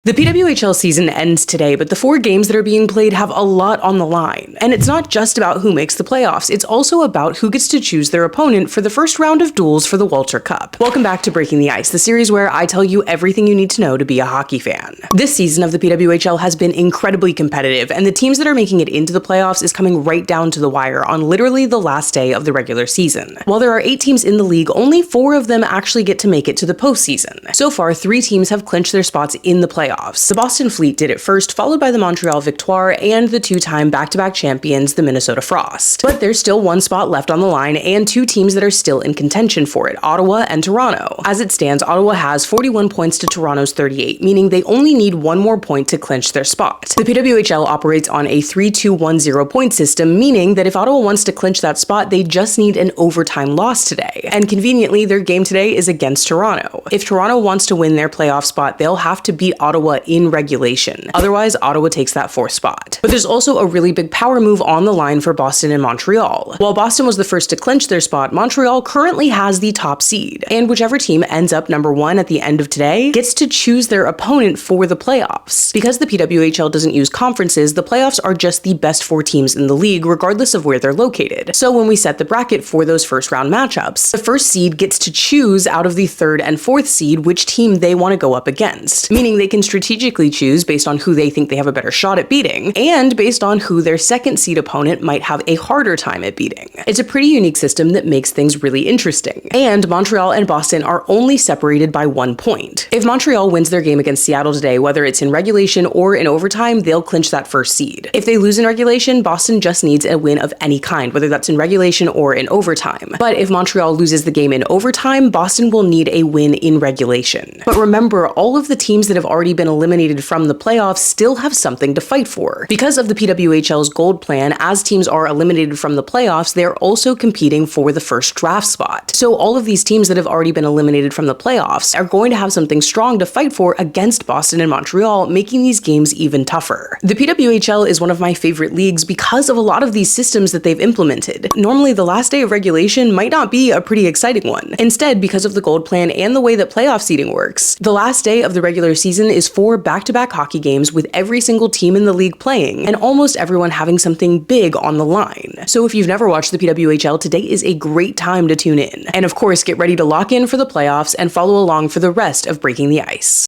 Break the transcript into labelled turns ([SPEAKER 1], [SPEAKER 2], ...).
[SPEAKER 1] The PWHL season ends today, but the 4 games that are being played have a lot on the line. And it's not just about who makes the playoffs, it's also about who gets to choose their opponent for the first round of duels for the Walter Cup. Welcome back to Breaking the Ice, the series where I tell you everything you need to know to be a hockey fan. This season of the PWHL has been incredibly competitive, and the teams that are making it into the playoffs is coming right down to the wire on literally the last day of the regular season. While there are 8 teams in the league, only 4 of them actually get to make it to the postseason. So far, 3 teams have clinched their spots in the playoffs. The Boston Fleet did it first, followed by the Montreal Victoire and the 2-time back-to-back champions, the Minnesota Frost. But there's still 1 spot left on the line and 2 teams that are still in contention for it, Ottawa and Toronto. As it stands, Ottawa has 41 points to Toronto's 38, meaning they only need 1 more point to clinch their spot. The PWHL operates on a 3-2-1-0 point system, meaning that if Ottawa wants to clinch that spot, they just need an overtime loss today. And conveniently, their game today is against Toronto. If Toronto wants to win their playoff spot, they'll have to beat Ottawa in regulation. Otherwise, Ottawa takes that 4th spot. But there's also a really big power move on the line for Boston and Montreal. While Boston was the first to clinch their spot, Montreal currently has the top seed. And whichever team ends up number 1 at the end of today gets to choose their opponent for the playoffs. Because the PWHL doesn't use conferences, the playoffs are just the best 4 teams in the league, regardless of where they're located. So when we set the bracket for those first round matchups, the first seed gets to choose out of the 3rd and 4th seed which team they want to go up against, meaning they can strategically choose based on who they think they have a better shot at beating, and based on who their 2nd seed opponent might have a harder time at beating. It's a pretty unique system that makes things really interesting, and Montreal and Boston are only separated by 1 point. If Montreal wins their game against Seattle today, whether it's in regulation or in overtime, they'll clinch that first seed. If they lose in regulation, Boston just needs a win of any kind, whether that's in regulation or in overtime. But if Montreal loses the game in overtime, Boston will need a win in regulation. But remember, all of the teams that have already been eliminated from the playoffs still have something to fight for. Because of the PWHL's gold plan, as teams are eliminated from the playoffs, they're also competing for the first draft spot. So all of these teams that have already been eliminated from the playoffs are going to have something strong to fight for against Boston and Montreal, making these games even tougher. The PWHL is one of my favorite leagues because of a lot of these systems that they've implemented. Normally, the last day of regulation might not be a pretty exciting one. Instead, because of the gold plan and the way that playoff seeding works, the last day of the regular season is 4 back-to-back hockey games with every single team in the league playing, and almost everyone having something big on the line. So if you've never watched the PWHL, today is a great time to tune in. And of course, get ready to lock in for the playoffs and follow along for the rest of Breaking the Ice.